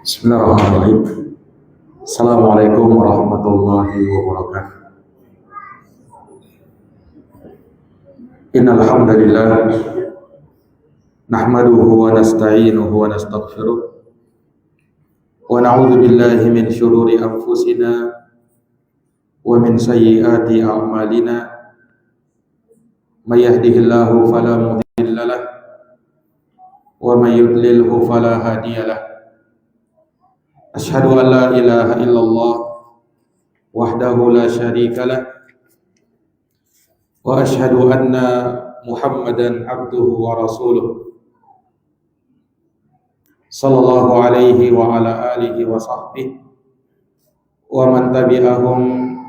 Bismillahirrahmanirrahim. Assalamualaikum warahmatullahi wabarakatuh. Innal hamdalillah nahmaduhu wa nasta'inuhu wa nastaghfiruh wa na'udzu billahi min shururi anfusina wa min sayyiati a'malina. May yahdihillahu fala mudilla lahu wa may yudlilhu fala hadiya lahu. Asyhadu an la ilaha illallah wahdahu la syarika lah wa asyhadu anna Muhammadan abduhu wa rasuluh sallallahu alaihi wa ala alihi wa sahbihi wa man tabi'ahum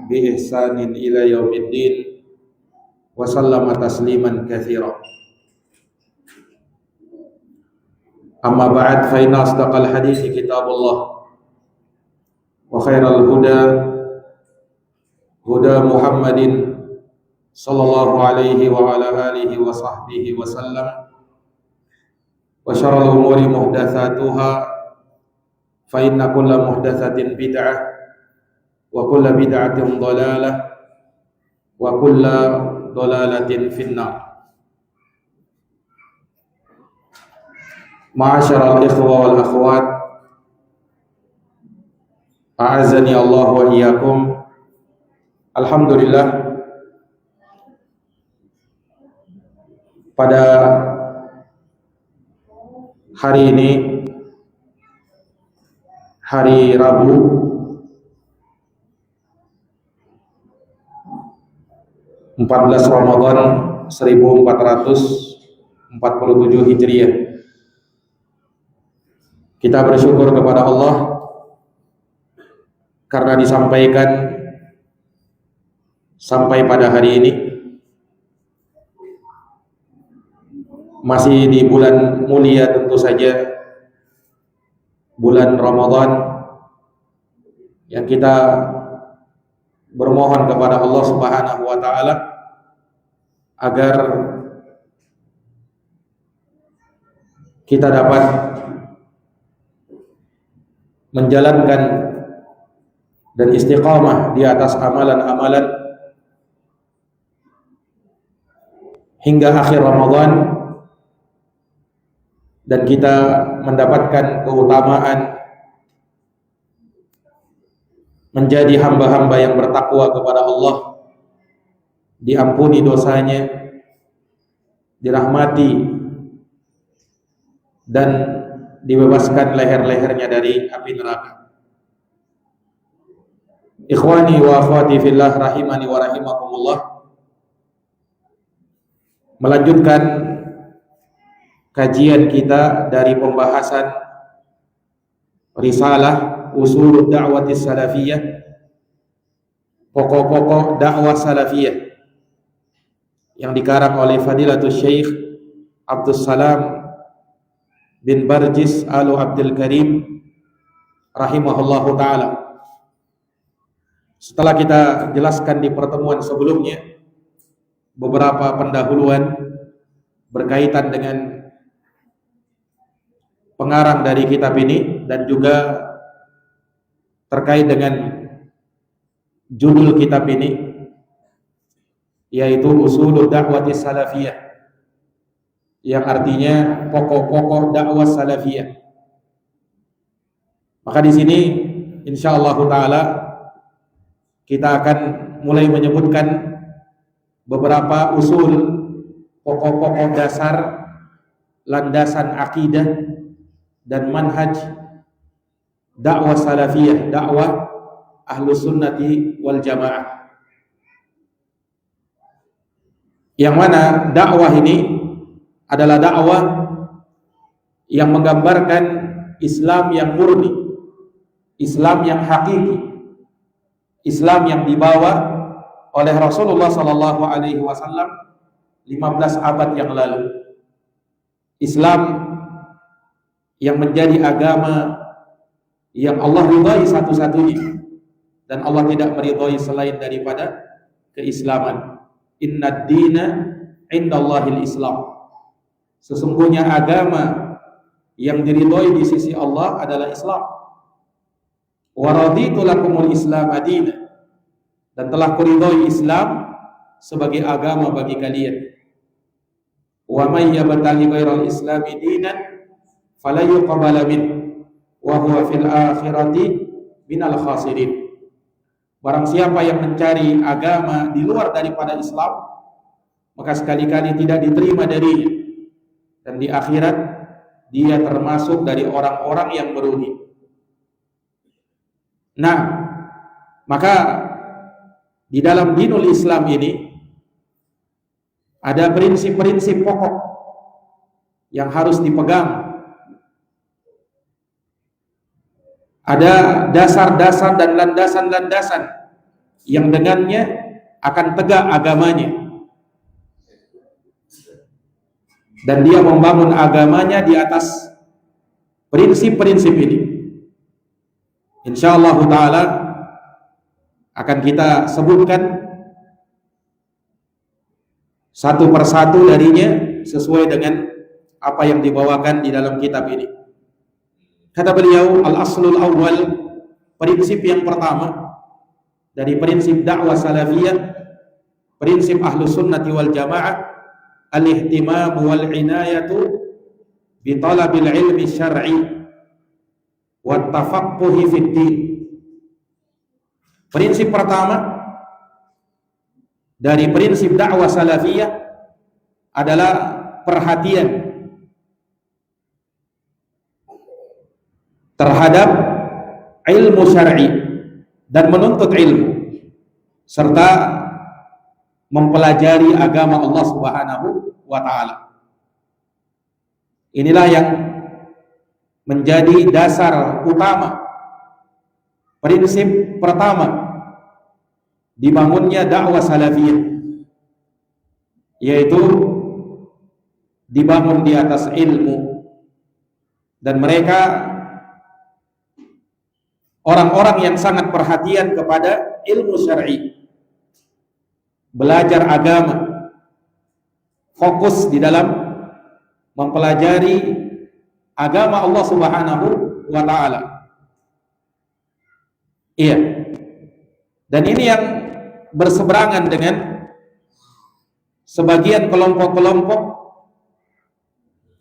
bi ihsanin ila yaumiddin wa sallama tasliman katsira. Amma ba'd, fa inna asdaqal hadithi kitabullah wa khairal huda huda Muhammadin sallallahu alaihi wa ala alihi wa sahbihi wa sallam, wa syarrul umuri muhdatsatuha fa inna kulla muhdatsatin bid'ah wa kulla bid'atin dhalalah wa kulla dhalalatin finnar. Ma'asyiral ikhwa wal akhwat, a'azzani Allah wa iyyakum. Alhamdulillah, pada hari ini, hari Rabu, Ramadan 1447 Hijriah, kita bersyukur kepada Allah karena disampaikan sampai pada hari ini, masih di bulan mulia tentu saja, bulan Ramadan, yang kita bermohon kepada Allah Subhanahu wa taala agar kita dapat menjalankan dan istiqamah di atas amalan-amalan hingga akhir Ramadan, dan kita mendapatkan keutamaan menjadi hamba-hamba yang bertakwa kepada Allah, diampuni dosanya, dirahmati, dan dibebaskan leher-lehernya dari api neraka. Ikhwani wa akhwati fillah rahimani wa rahimakumullah, melanjutkan kajian kita dari pembahasan risalah Ushulud Da'wati Salafiyah, pokok-pokok dakwah salafiyah, yang dikarang oleh Fadilatul Syekh Abdus Salam bin Barjis Alu Abdul Karim rahimahullahu ta'ala. Setelah kita jelaskan di pertemuan sebelumnya beberapa pendahuluan berkaitan dengan pengarang dari kitab ini, dan juga terkait dengan judul kitab ini, yaitu Ushulud Da'wati Salafiyah, yang artinya pokok-pokok dakwah salafiyah. Maka di sini insyaallah taala kita akan mulai menyebutkan beberapa usul, pokok-pokok dasar, landasan akidah dan manhaj dakwah salafiyah, dakwah ahlus sunnati wal jamaah. Yang mana dakwah ini adalah dakwah yang menggambarkan Islam yang murni, Islam yang hakiki, Islam yang dibawa oleh Rasulullah sallallahu alaihi wasallam 15 abad yang lalu. Islam yang menjadi agama yang Allah ridhai satu-satunya dan Allah tidak meridhai selain daripada keislaman. Innad dina indallahil Islam. Sesungguhnya agama yang diridhai di sisi Allah adalah Islam. Wa raditu lakumul Islam madina, dan telah kuridhai Islam sebagai agama bagi kalian. Wa may yabtaghi ghairal islami dinan fala yuqbala min wa huwa fil akhirati minal khasirin. Barang siapa yang mencari agama di luar daripada Islam, maka sekali-kali tidak diterima darinya, dan di akhirat dia termasuk dari orang-orang yang merugi. Nah, maka di dalam dinul Islam ini ada prinsip-prinsip pokok yang harus dipegang. Ada dasar-dasar dan landasan-landasan yang dengannya akan tegak agamanya, dan dia membangun agamanya di atas prinsip-prinsip ini. Insyaallah taala akan kita sebutkan satu persatu darinya sesuai dengan apa yang dibawakan di dalam kitab ini. Kata beliau, al-aslul awwal, prinsip yang pertama dari prinsip dakwah salafiyah, prinsip ahlus sunnati wal jamaah, al-ihtimam wal inayatu bi talabil ilmi syar'i wa tafaqquhi fid din. Prinsip pertama dari prinsip dakwah salafiyah adalah perhatian terhadap ilmu syar'i dan menuntut ilmu serta mempelajari agama Allah Subhanahu wa taala. Inilah yang menjadi dasar utama, prinsip pertama dibangunnya dakwah salafiyah, yaitu dibangun di atas ilmu. Dan mereka orang-orang yang sangat perhatian kepada ilmu syar'i, belajar agama, fokus di dalam mempelajari agama Allah Subhanahu wa taala. Iya. Dan ini yang berseberangan dengan sebagian kelompok-kelompok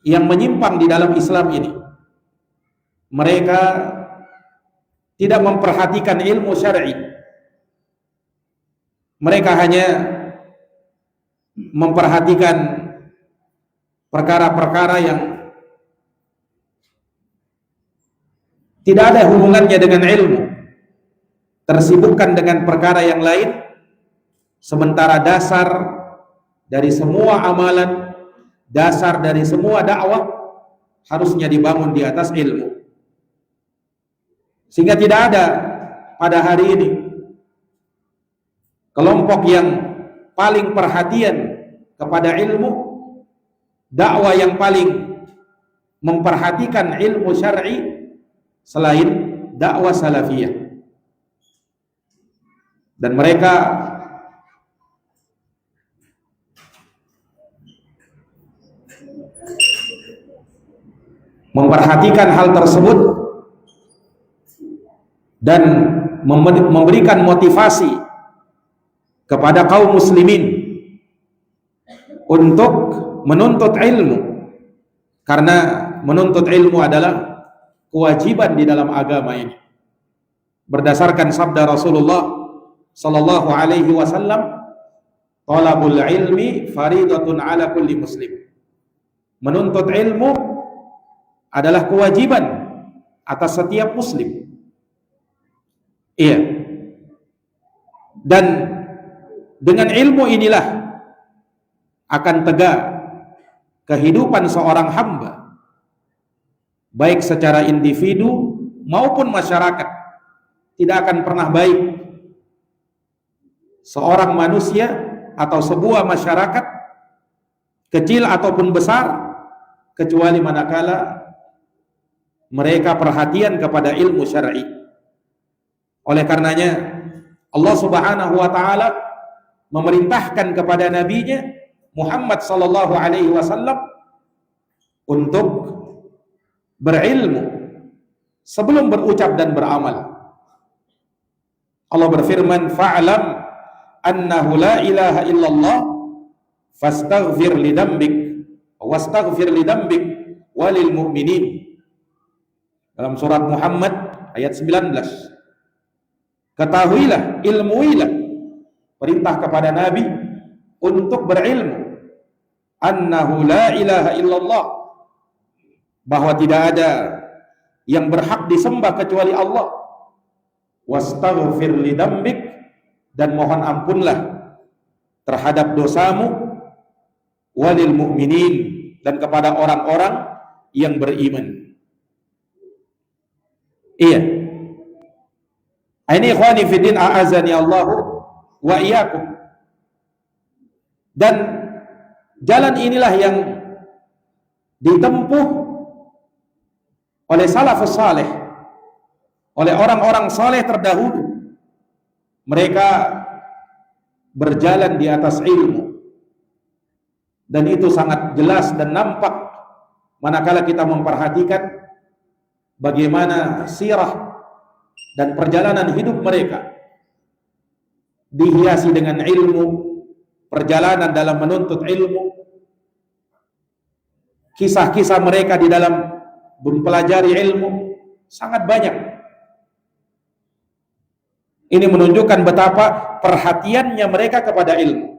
yang menyimpang di dalam Islam ini. Mereka tidak memperhatikan ilmu syar'i. Mereka hanya memperhatikan perkara-perkara yang tidak ada hubungannya dengan ilmu, tersibukkan dengan perkara yang lain, sementara dasar dari semua amalan, dasar dari semua dakwah harusnya dibangun di atas ilmu. Sehingga tidak ada pada hari ini kelompok yang paling perhatian kepada ilmu, dakwah yang paling memperhatikan ilmu syar'i selain dakwah salafiyah. Dan mereka memperhatikan hal tersebut dan memberikan motivasi kepada kaum muslimin untuk menuntut ilmu, karena menuntut ilmu adalah kewajiban di dalam agama ini. berdasarkan sabda Rasulullah sallallahu alaihi wasallam, talabul ilmi faridatun ala kulli muslim. Menuntut ilmu adalah kewajiban atas setiap muslim. Iya. Dan dengan ilmu inilah akan tegak kehidupan seorang hamba, baik secara individu maupun masyarakat. Tidak akan pernah baik seorang manusia atau sebuah masyarakat, kecil ataupun besar, kecuali manakala mereka perhatian kepada ilmu syar'i. Oleh karenanya Allah Subhanahu wa taala memerintahkan kepada nabinya Muhammad sallallahu alaihi wasallam untuk berilmu sebelum berucap dan beramal. Allah berfirman, fa'lam annahu la ilaha illallah fastaghfir li dhanbik wastaghfir li dhanbik walil mu'minin. Dalam surat Muhammad ayat 19. Ketahuilah, ilmuilah, perintah kepada Nabi untuk berilmu, annahu la ilaha illallah, bahwa tidak ada yang berhak disembah kecuali Allah, wastaghfir li dhanbik, dan mohon ampunlah terhadap dosamu, walil mu'minin, dan kepada orang-orang yang beriman. Iya. Ini ikhwani fiddin a'azani Allahu wa iyyakum. Dan jalan inilah yang ditempuh oleh salafus saleh, oleh orang-orang saleh terdahulu. Mereka berjalan di atas ilmu, dan itu sangat jelas dan nampak manakala kita memperhatikan bagaimana sirah dan perjalanan hidup mereka dihiasi dengan ilmu, perjalanan dalam menuntut ilmu, kisah-kisah mereka di dalam mempelajari ilmu sangat banyak. Ini menunjukkan betapa perhatiannya mereka kepada ilmu.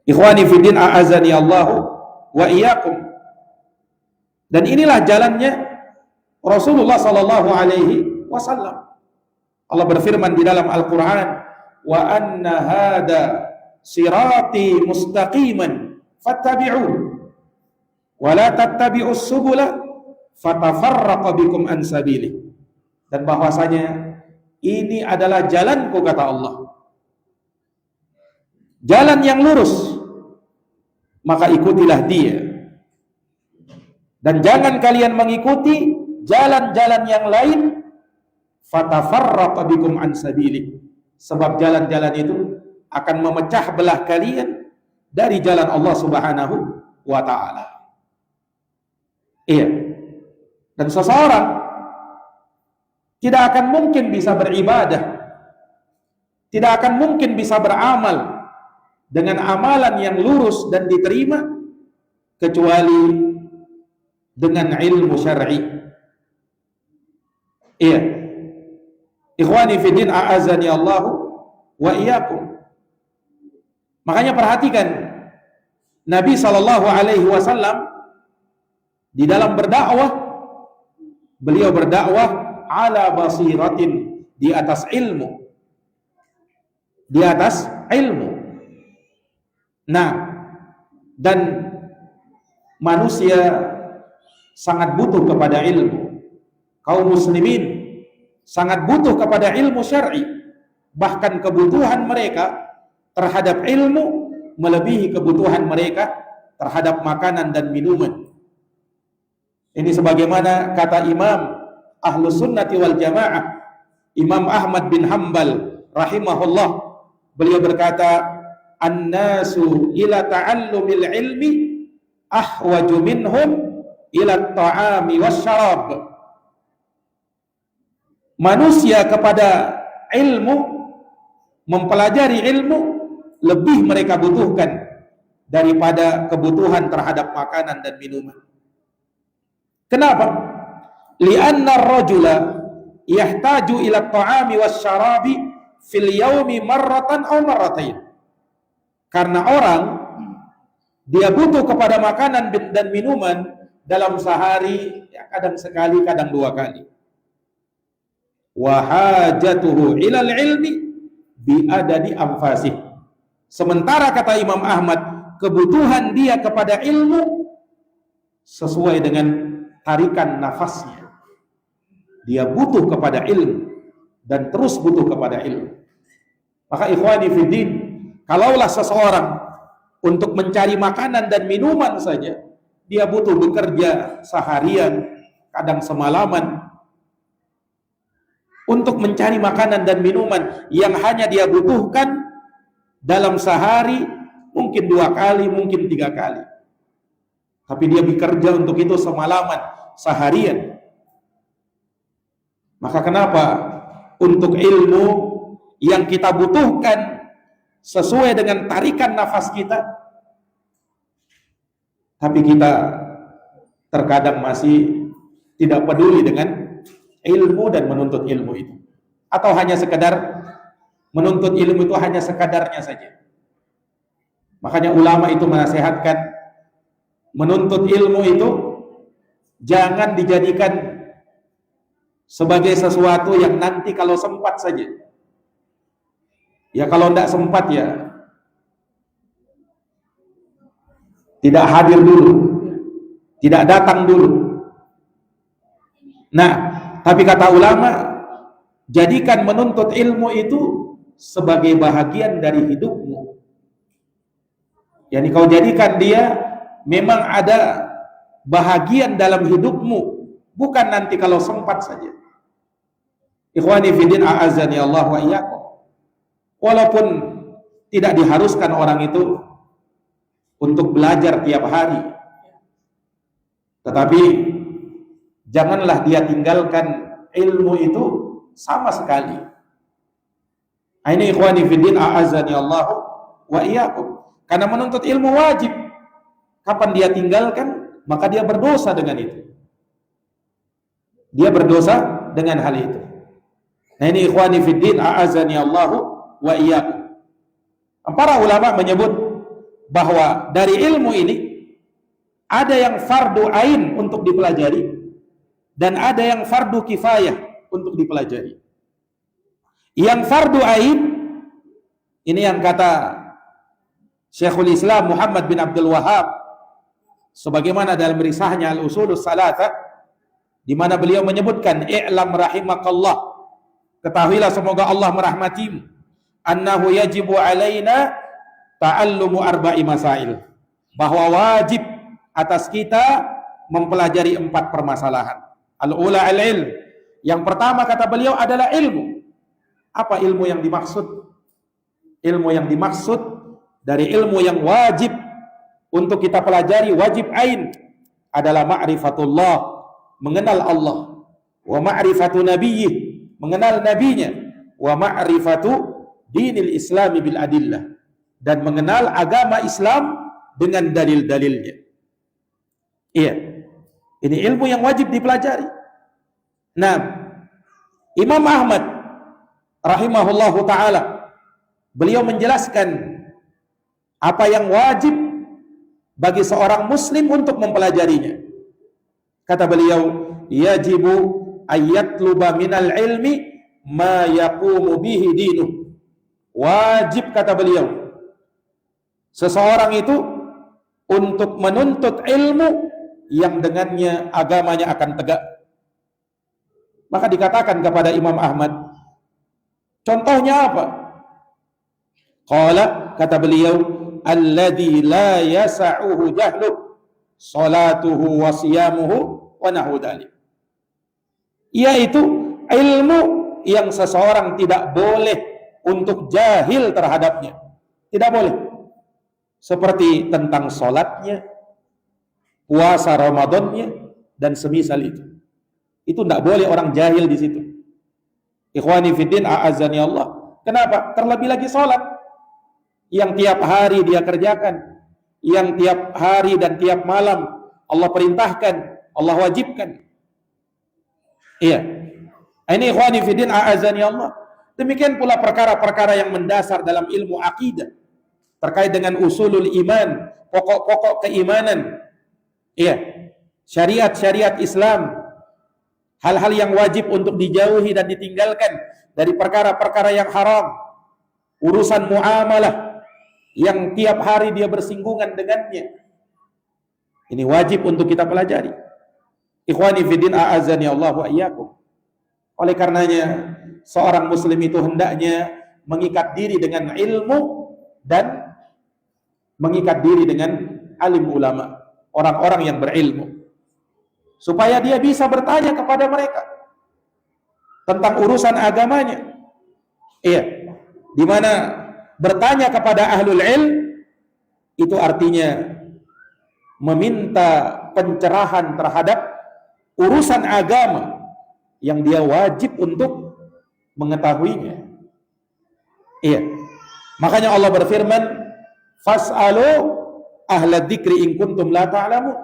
Ikhwani fiddin a'azani Allahu wa iyyakum. Dan inilah jalannya Rasulullah sallallahu alaihi wasallam. Allah berfirman di dalam Al-Qur'an, wa anna hada sirati mustaqiman fattabi'uhu wa la tattabi'us subula fatafarraqa bikum an sabilihi. Dan bahwasanya ini adalah jalanku, kata Allah, jalan yang lurus, maka ikutilah dia, dan jangan kalian mengikuti jalan-jalan yang lain, fatafarraqa bikum an sabilihi, sebab jalan-jalan itu akan memecah belah kalian dari jalan Allah Subhanahu wa taala. Iya. Dan seseorang tidak akan mungkin bisa beribadah, tidak akan mungkin bisa beramal dengan amalan yang lurus dan diterima kecuali dengan ilmu syar'i. Iya. Ikhwani fiddin a'azani Allahu wa iyyakum. Makanya perhatikan Nabi sallallahu alaihi wasallam di dalam berdakwah, beliau berdakwah ala basiratin, di atas ilmu, di atas ilmu. Nah, dan manusia sangat butuh kepada ilmu. Kaum muslimin sangat butuh kepada ilmu syar'i. Bahkan kebutuhan mereka terhadap ilmu melebihi kebutuhan mereka terhadap makanan dan minuman. Ini sebagaimana kata Imam Ahlus Sunnati wal Jamaah, Imam Ahmad bin Hanbal rahimahullah. Beliau berkata, an-nasu ila ta'allumil ilmi ahwaju minhum ila ta'ami wasyarab. Manusia kepada ilmu, mempelajari ilmu, lebih mereka butuhkan daripada kebutuhan terhadap makanan dan minuman. Kenapa? Li'anna ar-rajula yahtaju ila ta'ami wasyarabi fil yaumi marratan aw marratain. Karena orang dia butuh kepada makanan dan minuman dalam sehari, ya kadang sekali, kadang 2 kali. Wa hajatuhu ilal ilmi bi adadi anfasih. Sementara kata Imam Ahmad, kebutuhan dia kepada ilmu sesuai dengan tarikan nafasnya. Dia butuh kepada ilmu dan terus butuh kepada ilmu. Maka ikhwani fiddin, kalaulah seseorang untuk mencari makanan dan minuman saja dia butuh bekerja seharian, kadang semalaman untuk mencari makanan dan minuman yang hanya dia butuhkan dalam sehari, mungkin 2 kali, mungkin 3 kali. Tapi dia bekerja untuk itu semalaman, seharian. Maka kenapa untuk ilmu yang kita butuhkan sesuai dengan tarikan nafas kita, tapi kita terkadang masih tidak peduli dengan ilmu dan menuntut ilmu itu, atau hanya sekedar menuntut ilmu itu hanya sekadarnya saja. Makanya ulama itu menasihatkan menuntut ilmu itu jangan dijadikan sebagai sesuatu yang nanti kalau sempat saja. Ya kalau tidak sempat ya tidak hadir dulu, tidak datang dulu. Nah, tapi kata ulama, jadikan menuntut ilmu itu sebagai bahagian dari hidupmu. Yani kau jadikan dia memang ada bahagian dalam hidupmu, bukan nanti kalau sempat saja. Ikhwani fiddin, a'azzani Allah wa iyyakum. Walaupun tidak diharuskan orang itu untuk belajar tiap hari, tetapi janganlah dia tinggalkan ilmu itu sama sekali. Ini ikhwani fiddin, a'azzani Allah wa iyyakum. Karena menuntut ilmu wajib. Kapan dia tinggalkan, maka dia berdosa dengan itu. Dia berdosa dengan hal itu. Nah ini ikhwani fiddin, a'azzani Allah wa iyyakum. Para ulama menyebut bahwa dari ilmu ini ada yang fardu ain untuk dipelajari dan ada yang fardu kifayah untuk dipelajari. Yang fardu ain ini yang kata Syekhul Islam Muhammad bin Abdul Wahhab sebagaimana dalam risahnya Al-Usulus Salatah, di mana beliau menyebutkan i'lam rahimakallah, ketahuilah semoga Allah merahmatimu, annahu yajibu alaina ta'allumu arba'i masail, bahwa wajib atas kita mempelajari 4 permasalahan. Al-ula al-ilm, yang pertama kata beliau adalah ilmu. Apa ilmu yang dimaksud? Ilmu yang dimaksud dari ilmu yang wajib untuk kita pelajari, wajib ain, adalah ma'rifatullah, mengenal Allah, wa ma'rifatu nabiyyih, mengenal nabinya, wa ma'rifatu dinil islami bil adillah, dan mengenal agama Islam dengan dalil-dalilnya. Iya, ini ilmu yang wajib dipelajari. Nah, Imam Ahmad rahimahullahu ta'ala, beliau menjelaskan apa yang wajib bagi seorang muslim untuk mempelajarinya. Kata beliau, yajibu ayyatluba minal ilmi ma yaqumu bihi dinuh. Wajib, kata beliau, seseorang itu untuk menuntut ilmu yang dengannya agamanya akan tegak. Maka dikatakan kepada Imam Ahmad, contohnya apa? Qala, kata beliau, alladzi la yasa'uhu jahluh salatuhu wa siyamuhu wa nahu dzalik, yaitu ilmu yang seseorang tidak boleh untuk jahil terhadapnya, tidak boleh, seperti tentang salatnya, puasa Ramadannya dan semisal itu tidak boleh orang jahil di situ. Ikhwani fiddin, a'azzani Allah. Kenapa? Terlebih lagi salat yang tiap hari dia kerjakan, yang tiap hari dan tiap malam Allah perintahkan, Allah wajibkan. Iya. Ini ikhwani fiddin a'azani Allah. Demikian pula perkara-perkara yang mendasar dalam ilmu akidah terkait dengan usulul iman, pokok-pokok keimanan. Iya, syariat-syariat Islam, hal-hal yang wajib untuk dijauhi dan ditinggalkan dari perkara-perkara yang haram, urusan muamalah yang tiap hari dia bersinggungan dengannya. Ini wajib untuk kita pelajari. Ikhwani fiddin a'azani Allah wa iyyakum. Oleh karenanya seorang muslim itu hendaknya mengikat diri dengan ilmu dan mengikat diri dengan alim ulama, orang-orang yang berilmu, supaya dia bisa bertanya kepada mereka tentang urusan agamanya. Iya, di mana bertanya kepada ahlul ilm itu artinya meminta pencerahan terhadap urusan agama yang dia wajib untuk mengetahuinya. Iya. Makanya Allah berfirman, "Fas'alu ahla dzikri in kuntum la ta'lamun."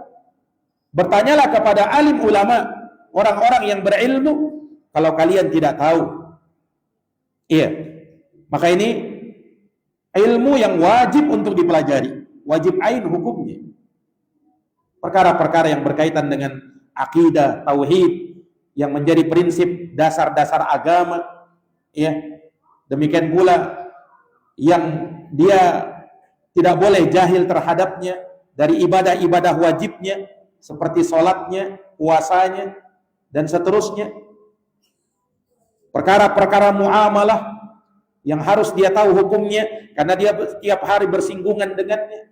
Bertanyalah kepada alim ulama, orang-orang yang berilmu, kalau kalian tidak tahu. Iya. Maka ini ilmu yang wajib untuk dipelajari, wajib ain hukumnya. Perkara-perkara yang berkaitan dengan akidah, tauhid, yang menjadi prinsip dasar-dasar agama, ya. Demikian pula yang dia tidak boleh jahil terhadapnya dari ibadah-ibadah wajibnya seperti sholatnya, puasanya, dan seterusnya. Perkara-perkara muamalah yang harus dia tahu hukumnya karena dia setiap hari bersinggungan dengannya,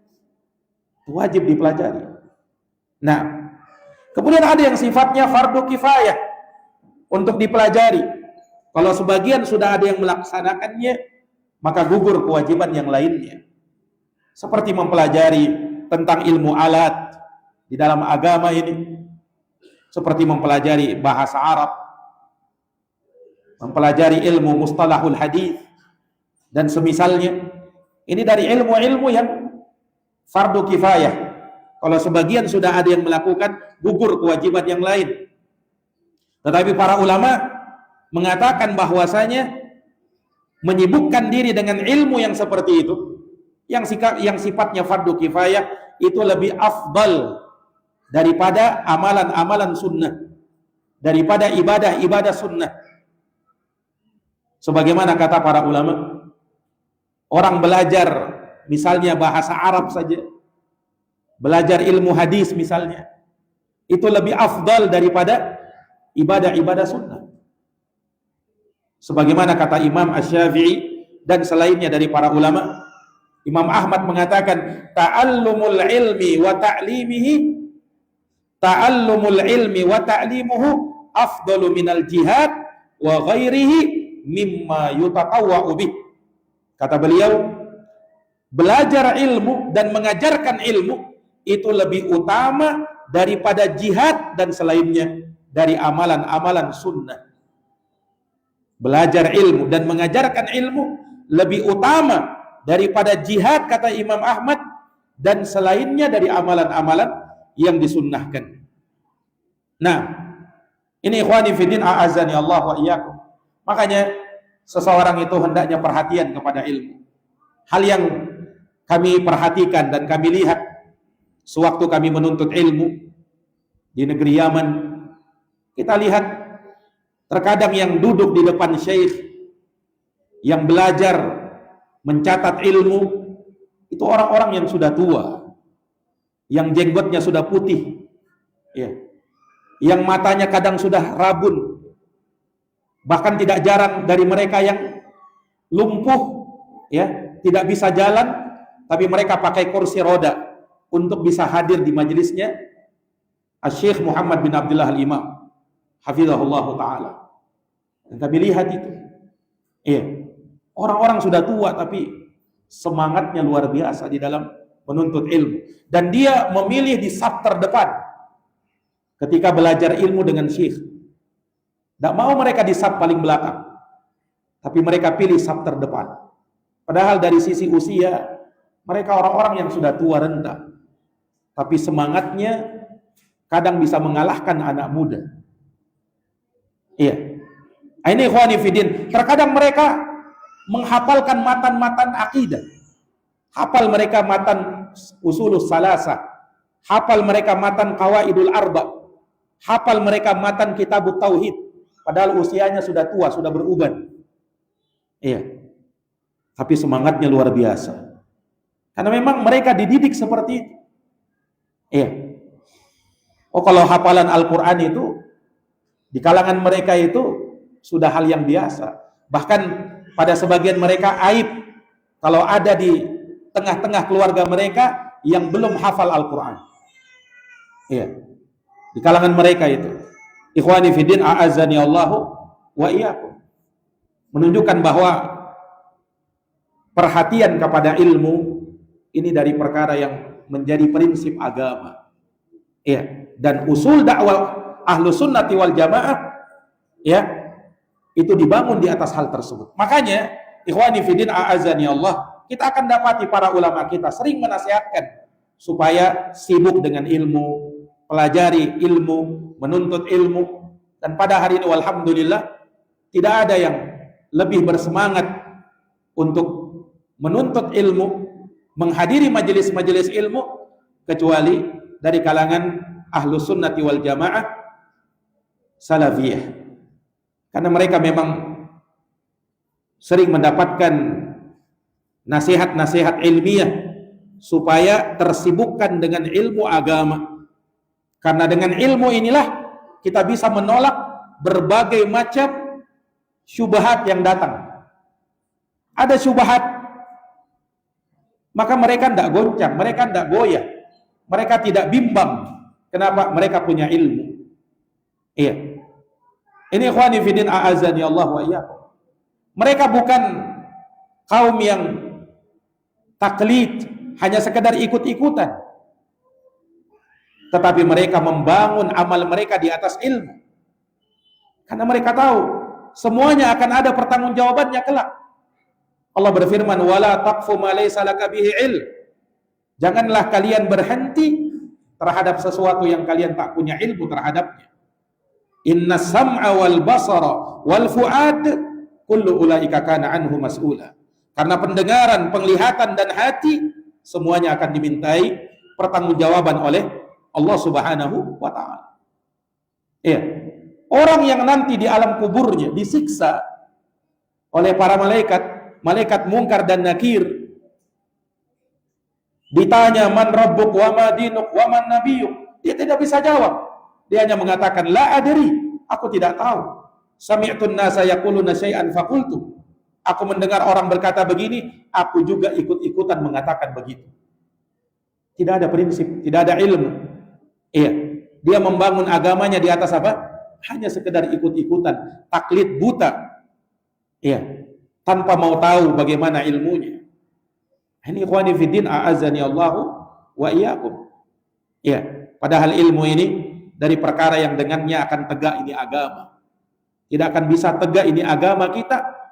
wajib dipelajari. Nah, kemudian ada yang sifatnya fardu kifayah untuk dipelajari. Kalau sebagian sudah ada yang melaksanakannya, maka gugur kewajiban yang lainnya. Seperti mempelajari tentang ilmu alat di dalam agama ini, seperti mempelajari bahasa Arab, mempelajari ilmu mustalahul hadis dan semisalnya. Ini dari ilmu-ilmu yang fardu kifayah. Kalau sebagian sudah ada yang melakukan, gugur kewajiban yang lain. Tetapi para ulama mengatakan bahwasanya menyibukkan diri dengan ilmu yang seperti itu, yang sifatnya fardu kifayah, itu lebih afdal daripada amalan-amalan sunnah, daripada ibadah-ibadah sunnah. Sebagaimana kata para ulama, orang belajar misalnya bahasa Arab saja, belajar ilmu hadis misalnya, itu lebih afdal daripada ibadah-ibadah sunnah. Sebagaimana kata Imam Asy-Syafi'i dan selainnya dari para ulama, Imam Ahmad mengatakan, ta'allumul ilmi wa ta'limuhu afdalu minal jihad wa ghairihi mimma yutatawwa'u bih. Kata beliau, belajar ilmu dan mengajarkan ilmu itu lebih utama daripada jihad dan selainnya dari amalan-amalan sunnah. Belajar ilmu dan mengajarkan ilmu lebih utama daripada jihad, kata Imam Ahmad, dan selainnya dari amalan-amalan yang disunnahkan. Nah, ini ikhwani fiddin a'azani Allah wa iyyakum. Makanya seseorang itu hendaknya perhatian kepada ilmu. Hal yang kami perhatikan dan kami lihat sewaktu kami menuntut ilmu di negeri Yaman, kita lihat terkadang yang duduk di depan syekh, yang belajar mencatat ilmu, itu orang-orang yang sudah tua, yang jenggotnya sudah putih, ya, yang matanya kadang sudah rabun, bahkan tidak jarang dari mereka yang lumpuh, ya, tidak bisa jalan, tapi mereka pakai kursi roda untuk bisa hadir di majelisnya Syekh Muhammad bin Abdullah Al-Imam hafizahullah ta'ala. Dan kami lihat itu, iya, orang-orang sudah tua tapi semangatnya luar biasa di dalam menuntut ilmu, dan dia memilih di saf terdepan ketika belajar ilmu dengan syekh. Tidak mau mereka di saf paling belakang, tapi mereka pilih saf terdepan. Padahal dari sisi usia mereka orang-orang yang sudah tua renta, tapi semangatnya kadang bisa mengalahkan anak muda. Iya. Ini ikhwani fiddin, terkadang mereka menghafalkan matan-matan akidah. Hafal mereka matan usulus salasa, hafal mereka matan qawaidul arba, hafal mereka matan kitabut tauhid, padahal usianya sudah tua, sudah beruban. Iya. Tapi semangatnya luar biasa. Karena memang mereka dididik seperti itu. Iya. Oh, kalau hafalan Al-Qur'an itu di kalangan mereka itu sudah hal yang biasa. Bahkan pada sebagian mereka aib kalau ada di tengah-tengah keluarga mereka yang belum hafal Al-Quran. Iya. Di kalangan mereka itu. Ikhwani fiddin, a'azzani Allahu wa iyyakum. Menunjukkan bahwa perhatian kepada ilmu ini dari perkara yang menjadi prinsip agama. Iya. Dan usul dakwah Ahlus Sunnati wal Jamaah, ya, itu dibangun di atas hal tersebut. Makanya, ikhwani fiddin, a'azzani Allah, kita akan dapati para ulama kita sering menasihatkan supaya sibuk dengan ilmu, pelajari ilmu, menuntut ilmu. Dan pada hari ini, walhamdulillah, tidak ada yang lebih bersemangat untuk menuntut ilmu, menghadiri majelis-majelis ilmu, kecuali dari kalangan Ahlus Sunnati wal Jamaah Salafiyah. Karena mereka memang sering mendapatkan nasihat-nasihat ilmiah supaya tersibukkan dengan ilmu agama. Karena dengan ilmu inilah kita bisa menolak berbagai macam syubhat yang datang. Ada syubhat, maka mereka tidak goncang, mereka tidak goyah, mereka tidak bimbang. Kenapa? Mereka punya ilmu. Iya. Ini ikhwani fiddin, a'azzani Allah wa iyyakum. Mereka bukan kaum yang taklid, hanya sekedar ikut-ikutan. Tetapi mereka membangun amal mereka di atas ilmu. Karena mereka tahu semuanya akan ada pertanggungjawabannya kelak. Allah berfirman, "Wala taqfu ma laysa laka bihi ilm." Janganlah kalian berhenti terhadap sesuatu yang kalian tak punya ilmu terhadapnya. Inna sam'a wal basara wal fu'ad kullu ulaika kana anhu mas'ula. Karena pendengaran, penglihatan dan hati semuanya akan dimintai pertanggungjawaban oleh Allah Subhanahu wa taala. Iya. Orang yang nanti di alam kuburnya disiksa oleh para malaikat Munkar dan Nakir. Ditanya, "Man rabbuk wa ma dinuk wa man nabiyyuk?" Dia tidak bisa jawab. Dia hanya mengatakan, "La adri," aku tidak tahu. "Sami'tun nasa yaquluna syai'an faqultu." Aku mendengar orang berkata begini, aku juga ikut-ikutan mengatakan begitu. Tidak ada prinsip, tidak ada ilmu. Iya, dia membangun agamanya di atas apa? Hanya sekedar ikut-ikutan, taklid buta. Iya, tanpa mau tahu bagaimana ilmunya. Ini ikhwani fiddin, a'azzani Allahu wa iyyakum. Iya, padahal ilmu ini dari perkara yang dengannya akan tegak ini agama. Tidak akan bisa tegak ini agama kita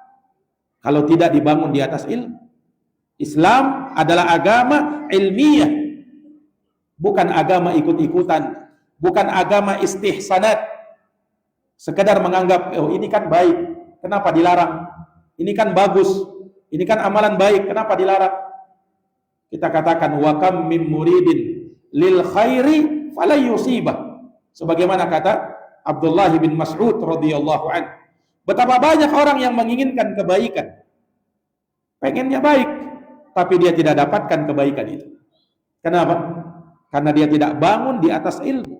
kalau tidak dibangun di atas ilmu. Islam adalah agama ilmiah, bukan agama ikut-ikutan, bukan agama istihsanat, sekedar menganggap, oh ini kan baik, kenapa dilarang? Ini kan bagus, ini kan amalan baik, kenapa dilarang? Kita katakan, wa kam min muridin lil khairi fala yusibah. Sebagaimana kata Abdullah bin Mas'ud radhiyallahu anhu, betapa banyak orang yang menginginkan kebaikan, pengennya baik, tapi dia tidak dapatkan kebaikan itu. Kenapa? Karena dia tidak bangun di atas ilmu.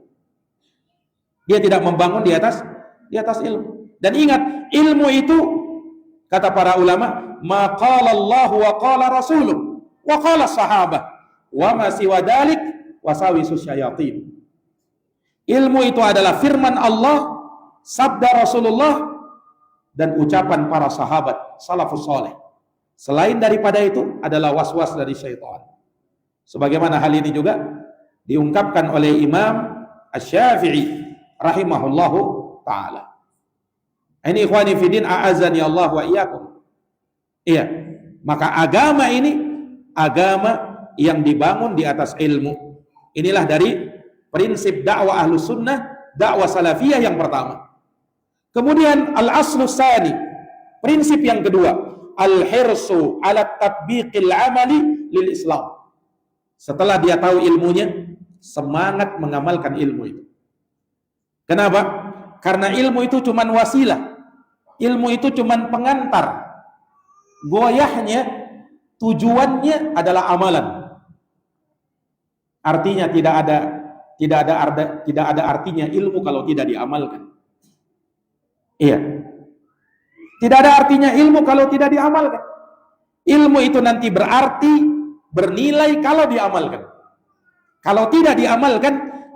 Dia tidak membangun di atas ilmu. Dan ingat, ilmu itu kata para ulama, ma qala Allah wa qala rasuluh wa qala sahabah wa ma siwa dalik wasawisu syayatin. Ilmu itu adalah firman Allah, sabda Rasulullah, dan ucapan para sahabat salafus saleh. Selain daripada itu adalah was-was dari syaitan. Sebagaimana hal ini juga diungkapkan oleh Imam Asy-Syafi'i rahimahullahu taala. Ini ikhwani fiddin, a'azzani Allah wa iyyakum. Iya, maka agama ini agama yang dibangun di atas ilmu. Inilah dari prinsip dakwah Ahlus Sunnah, dakwah salafiyah yang pertama. Kemudian al-aslu tsani, prinsip yang kedua, al-hirsu ala tatbiqil amali lil Islam. Setelah dia tahu ilmunya, semangat mengamalkan ilmu itu. Kenapa? Karena ilmu itu cuman wasilah. Ilmu itu cuman pengantar. Goyahnya, tujuannya adalah amalan. Artinya tidak ada artinya ilmu kalau tidak diamalkan. Iya. Tidak ada artinya ilmu kalau tidak diamalkan. Ilmu itu nanti berarti, bernilai kalau diamalkan. Kalau tidak diamalkan,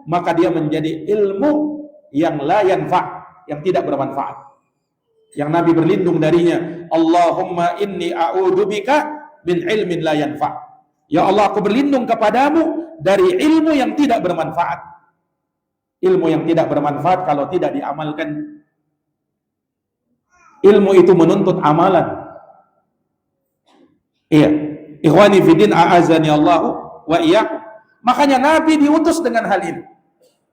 maka dia menjadi ilmu yang la yanfa', yang tidak bermanfaat. Yang Nabi berlindung darinya, Allahumma inni a'udzubika min ilmin la yanfa'. Ya Allah, aku berlindung kepadamu dari ilmu yang tidak bermanfaat. Ilmu yang tidak bermanfaat kalau tidak diamalkan. Ilmu itu menuntut amalan. Iya. Ikhwani fiddin, a'azani Allahu wa iyyakum. Makanya Nabi diutus dengan hal ini.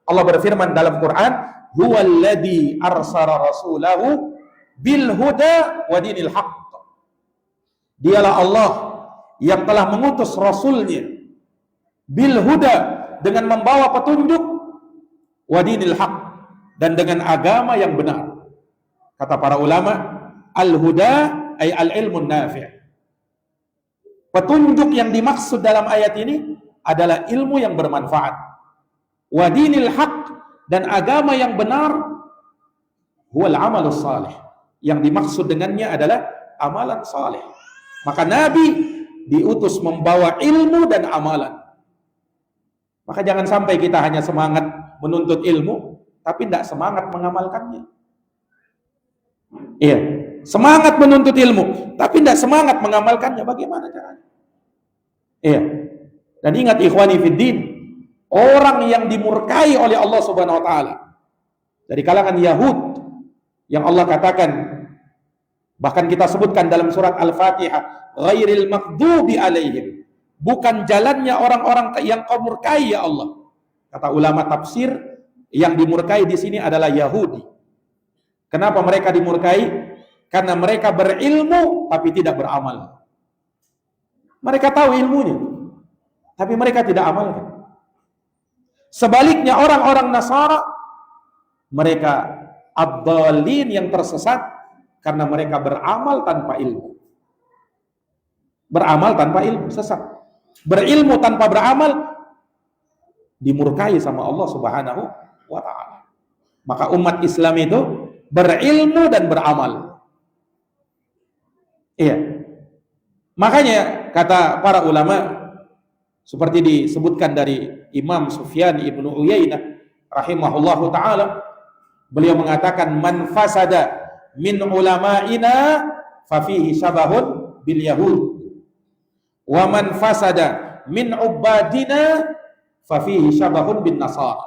Allah berfirman dalam Quran, huwallazi arsala rasulahu bil huda wa dinil haqq. Dialah Allah yang telah mengutus rasulnya bil huda, dengan membawa petunjuk, wa dinil haqq, dan dengan agama yang benar. Kata para ulama, al-huda ay al-ilmun nafi'. Petunjuk yang dimaksud dalam ayat ini adalah ilmu yang bermanfaat. Wa dinil haqq, dan agama yang benar, huwal amalus salih. Yang dimaksud dengannya adalah amalan saleh. Maka Nabi diutus membawa ilmu dan amalan. Maka jangan sampai kita hanya semangat menuntut ilmu, tapi tidak semangat mengamalkannya. Iya, semangat menuntut ilmu, tapi tidak semangat mengamalkannya. Bagaimana caranya? Iya. Dan ingat ikhwani fiddin, orang yang dimurkai oleh Allah Subhanahu wa taala dari kalangan Yahud, yang Allah katakan, bahkan kita sebutkan dalam surat Al-Fatihah, ghairil maghdubi alaihim, bukan jalannya orang-orang yang kau murkai ya Allah. Kata ulama tafsir, yang dimurkai di sini adalah Yahudi. Kenapa mereka dimurkai? Karena mereka berilmu tapi tidak beramal. Mereka tahu ilmunya, tapi mereka tidak amalkan. Sebaliknya orang-orang Nasara, mereka ad-dhalin, yang tersesat, karena mereka beramal tanpa ilmu. Beramal tanpa ilmu, sesat. Berilmu tanpa beramal, dimurkai sama Allah Subhanahu wa ta'ala. Maka umat Islam itu berilmu dan beramal. Iya. Makanya kata para ulama, seperti disebutkan dari Imam Sufyan ibnu Uyainah rahimahullahu ta'ala, beliau mengatakan, man fasada min ulama'ina fafihi syabahun bil yahud, wa man fasada min ubadina fafihi syabahun bin nasara.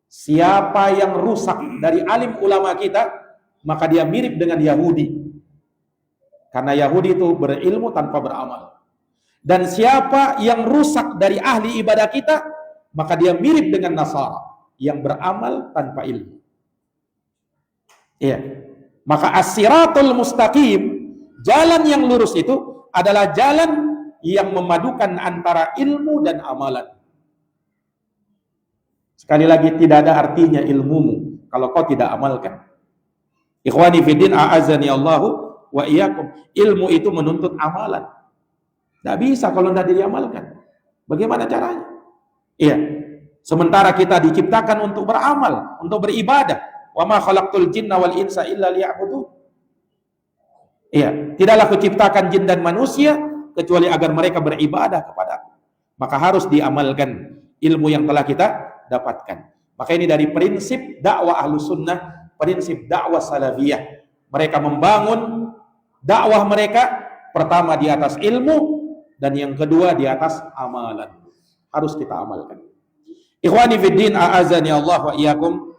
Siapa yang rusak dari alim ulama kita, maka dia mirip dengan Yahudi. Karena Yahudi itu berilmu tanpa beramal. Dan siapa yang rusak dari ahli ibadah kita, maka dia mirip dengan Nasara, yang beramal tanpa ilmu. Iya. Maka as-siratul mustaqim, jalan yang lurus itu adalah jalan yang memadukan antara ilmu dan amalan. Sekali lagi, tidak ada artinya ilmumu kalau kau tidak amalkan. Ikhwani fiddin, a'azani Allahu wa iyyakum. Ilmu itu menuntut amalan. Tidak bisa kalau tidak diamalkan. Bagaimana caranya? Iya. Sementara kita diciptakan untuk beramal, untuk beribadah. Wa ma khalaqtul jinna wal insa illa liya'budun. Iya. Tidaklah kuciptakan jin dan manusia kecuali agar mereka beribadah kepadaku. Maka harus diamalkan ilmu yang telah kita dapatkan. Maka ini dari prinsip dakwah Ahlus Sunnah, prinsip dakwah salafiyah. Mereka membangun dakwah mereka pertama di atas ilmu, dan yang kedua di atas amalan. Harus kita amalkan. Ikhwani fiddin, a'azani Allah wa iyyakum.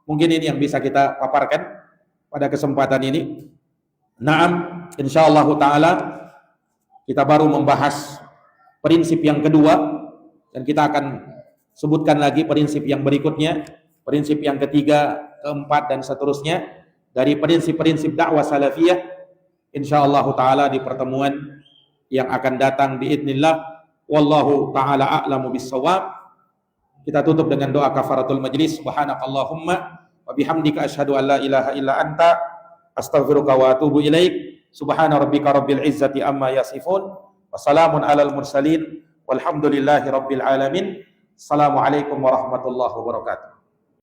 Mungkin ini yang bisa kita paparkan pada kesempatan ini. Naam, insyaallah taala kita baru membahas prinsip yang kedua, dan kita akan sebutkan lagi prinsip yang berikutnya, prinsip yang ketiga, keempat, dan seterusnya. dari prinsip-prinsip dakwah salafiyah. Insyaallah taala di pertemuan yang akan datang biidznillah. Wallahu taala a'lamu bissawab. Kita tutup dengan doa kafaratul majlis. Subhanakallahumma wa bihamdika asyhadu an la ilaha illa anta astaghfiruka wa atubu ilaik. Subhana rabbika rabbil izzati amma yasifun. Wassalamun alal mursalin. Walhamdulillahi rabbil alamin. Assalamualaikum warahmatullahi wabarakatuh.